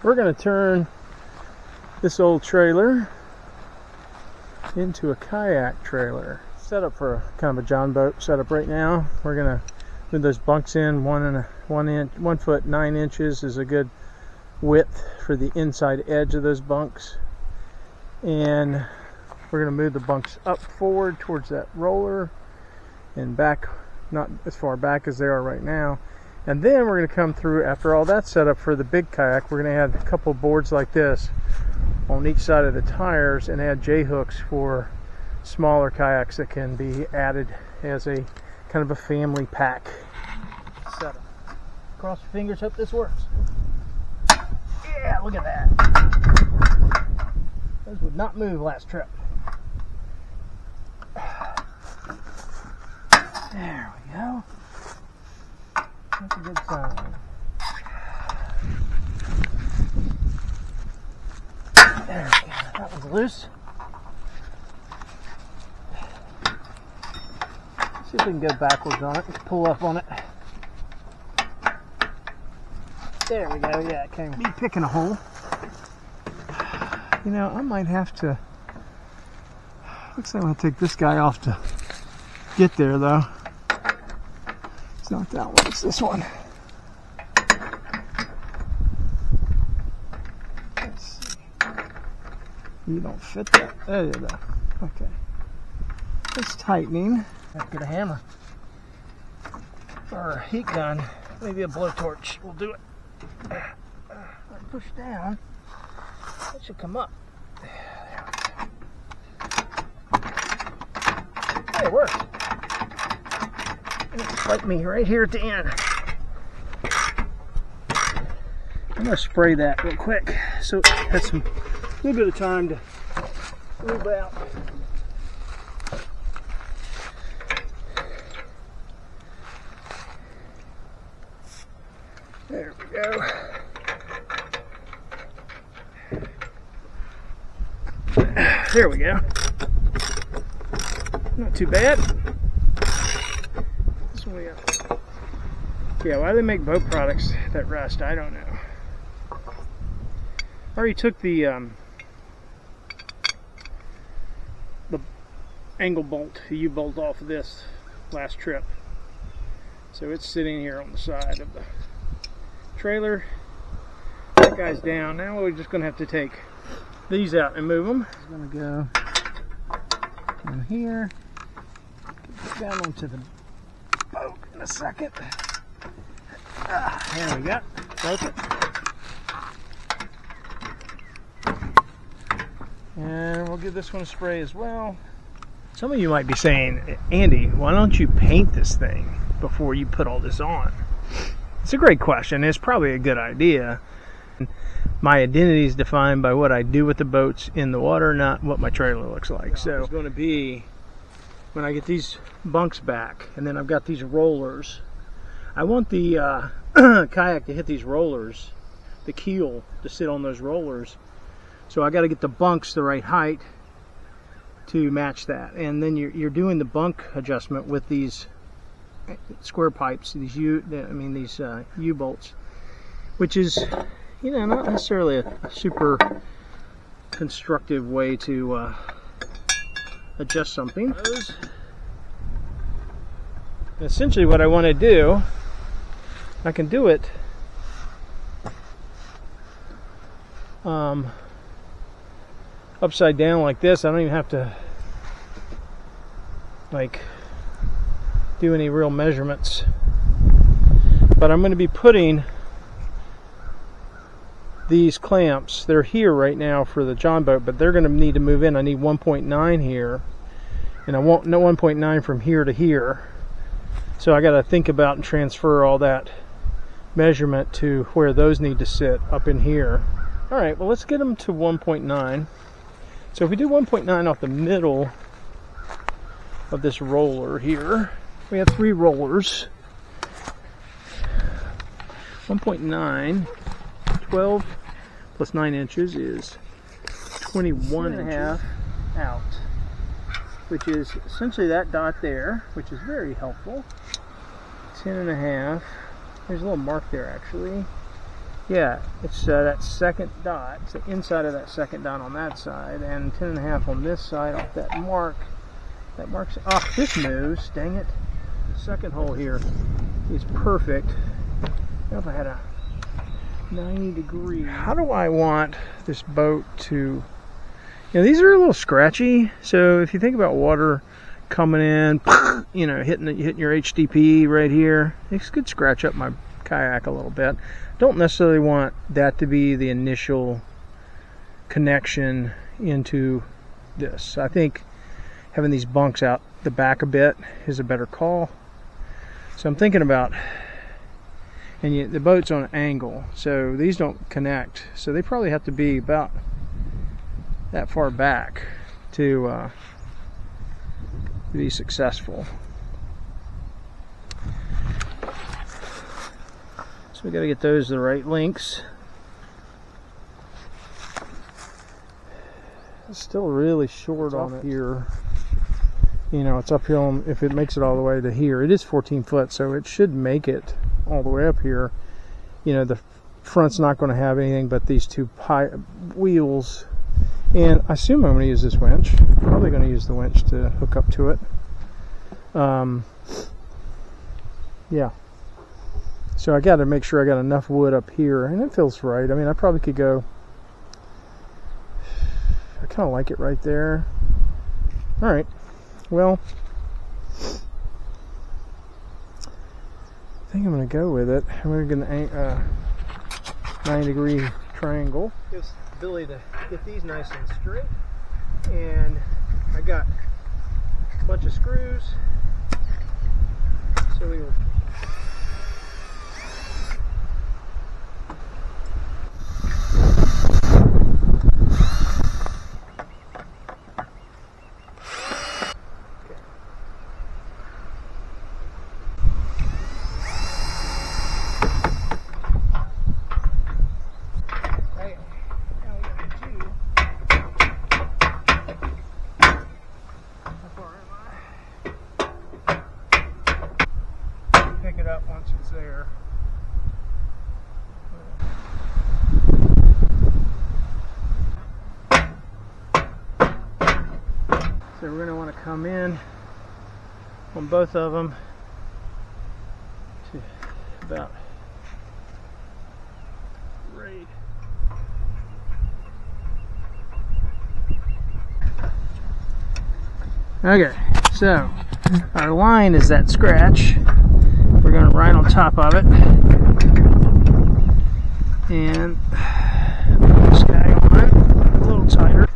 We're going to turn this old trailer into a kayak trailer. Set up for kind of a John boat setup right now. We're going to move those bunks in. 1 foot 9 inches is a good width for the inside edge of those bunks. And we're going to move the bunks up forward towards that roller and back, not as far back as they are right now. And then we're going to come through, after all that's set up for the big kayak, we're going to add a couple boards like this on each side of the tires and add J-hooks for smaller kayaks that can be added as a kind of a family pack setup. Cross your fingers, hope this works. Yeah, look at that. Those would not move last trip. There we go. That's a good sign. There we go. That one's loose. See if we can go backwards on it. Pull up on it. There we go. Yeah, it came. Me picking a hole. You know, I might have to. Looks like I'm gonna take this guy off to get there, though. It's not that one. It's this one. Let's see. You don't fit that. There you go. Okay. It's tightening. Have to get a hammer or a heat gun, maybe a blowtorch will do it. Push down, it should come up. There we go. Hey, it works. And it's like me right here at the end. I'm gonna spray that real quick so it has some little bit of time to move out. There we go. There we go. Not too bad. This one we got. Yeah, why do they make boat products that rust? I don't know. I already took the angle bolt, the U-bolt off of this last trip. So it's sitting here on the side of the trailer. That guy's down. Now we're just going to have to take these out and move them. It's going to go in here, get down onto the boat in a second. There we go. Broke it. And we'll give this one a spray as well. Some of you might be saying, Andy, why don't you paint this thing before you put all this on? It's a great question. It's probably a good idea. My identity is defined by what I do with the boats in the water, not what my trailer looks like. So it's going to be when I get these bunks back, and then I've got these rollers. I want the kayak to hit these rollers, the keel to sit on those rollers. So I got to get the bunks the right height to match that. And then you're doing the bunk adjustment with these square pipes, these U-bolts, which is, you know, not necessarily a super constructive way to adjust something. Essentially what I want to do, I can do it upside down like this. I don't even have to like do any real measurements, but I'm going to be putting these clamps. They're here right now for the John boat, but they're going to need to move in. I need 1.9 here, and I want no 1.9 from here to here. So I got to think about and transfer all that measurement to where those need to sit up in here. All right, well, let's get them to 1.9. So if we do 1.9 off the middle of this roller here, we have 3 rollers. 1.9, 12 plus 9 inches is 21 and a half out, which is essentially that dot there, which is very helpful. 10 and a half. There's a little mark there actually. Yeah, it's that second dot. It's the inside of that second dot on that side, and 10.5 on this side off that mark. That marks off this nose. Dang it! The second hole here is perfect. I don't know if I had a 90 degree. How do I want this boat to? You know, these are a little scratchy. So if you think about water coming in, you know, hitting your HDP right here, this could scratch up my kayak a little bit. Don't necessarily want that to be the initial connection into this. I think having these bunks out the back a bit is a better call. So I'm thinking about, and the boat's on an angle, so these don't connect. So they probably have to be about that far back to be successful. So we got to get those the right lengths. It's still really short on it here. You know, it's uphill. If it makes it all the way to here, it is 14 foot, so it should make it all the way up here. You know, the front's not going to have anything but these two wheels. And I assume I'm going to use this winch. Probably going to use the winch to hook up to it. Yeah. So I got to make sure I got enough wood up here, and it feels right. I mean, I probably could go. I kind of like it right there. All right. Well, I think I'm going to go with it. I'm going to 9-degree triangle. Gives the ability to get these nice and straight. And I got a bunch of screws. So we will. Pick it up once it's there. So we're going to want to come in on both of them to about right. Okay, so our line is that scratch. We're going to ride on top of it and put this guy on a little tighter.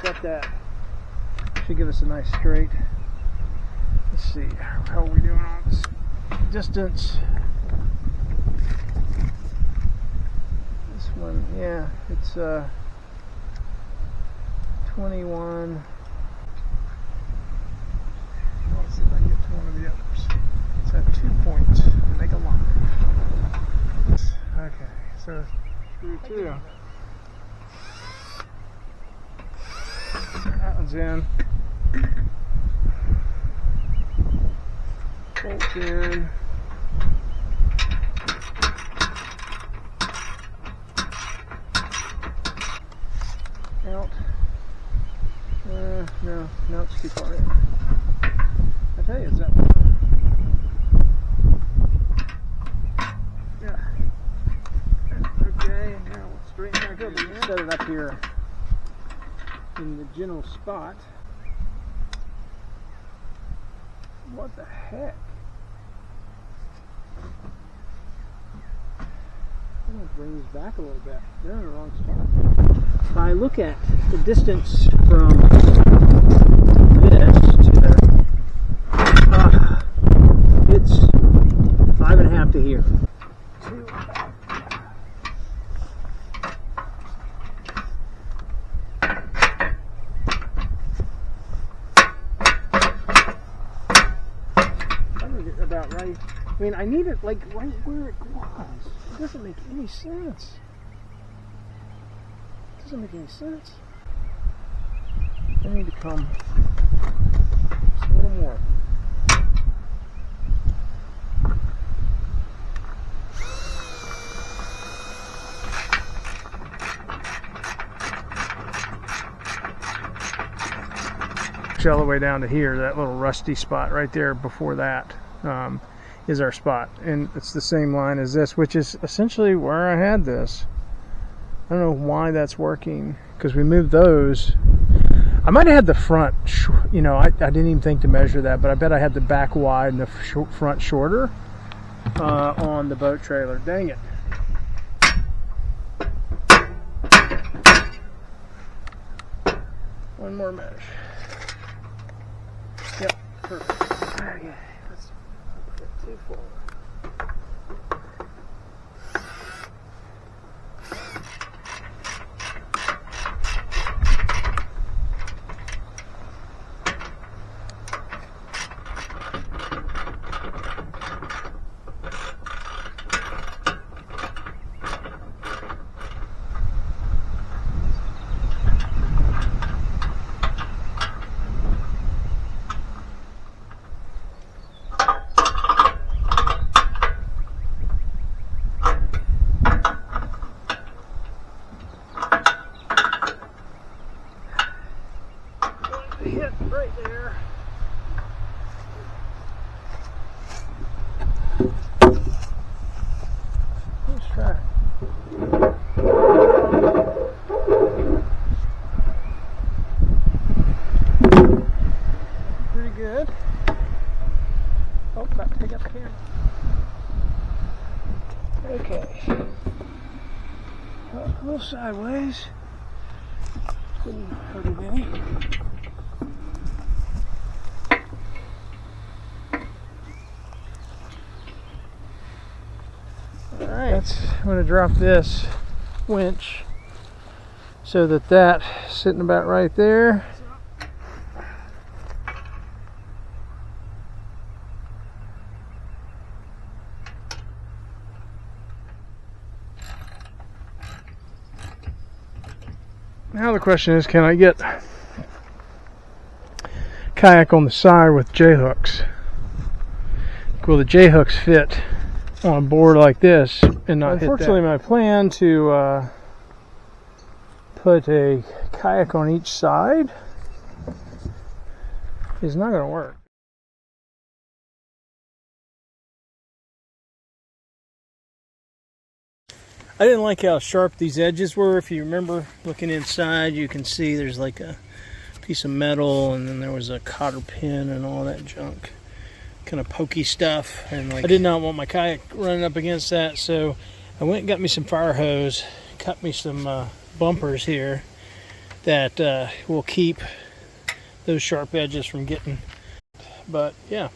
Got that. Should give us a nice straight. Let's see, how are we doing on this distance? This one, yeah, it's 21. Let's see if I can get to one of the others. Let's have 2 points and make a line. Okay, so screw 2. That one's in. Bolt in. Out. No, it's too far in. I tell you, is that one? Yeah. Okay, now we'll straighten back up again. Set it up here in the general spot. What the heck? I'm going to bring these back a little bit. They're in the wrong spot. If I look at the distance from this to there, it's 5.5 to here. 2. About right. I mean, I need it like right where it was. It doesn't make any sense. It doesn't make any sense. I need to come just a little more. actually all the way down to here. That little rusty spot right there before that is our spot. And it's the same line as this, which is essentially where I had this. I don't know why that's working, because we moved those. I might have had the front, you know, I didn't even think to measure that, but I bet I had the back wide and the front shorter on the boat trailer. Dang it. One more mesh. Yep, perfect. Okay, let's put it too forward. Hit right there. Let's try it. Pretty good. Oh, about to take up the camera. Okay. A little sideways. Couldn't hurt it any. Alright, I'm going to drop this winch so that's sitting about right there. Now the question is, can I get kayak on the side with J-hooks? Will the J-hooks fit on a board like this and not hit that? Unfortunately, my plan to put a kayak on each side is not going to work. I didn't like how sharp these edges were. If you remember looking inside, you can see there's like a piece of metal, and then there was a cotter pin and all that junk. Kind of pokey stuff, and like I did not want my kayak running up against that, so I went and got me some fire hose, cut me some bumpers here that will keep those sharp edges from getting. But yeah,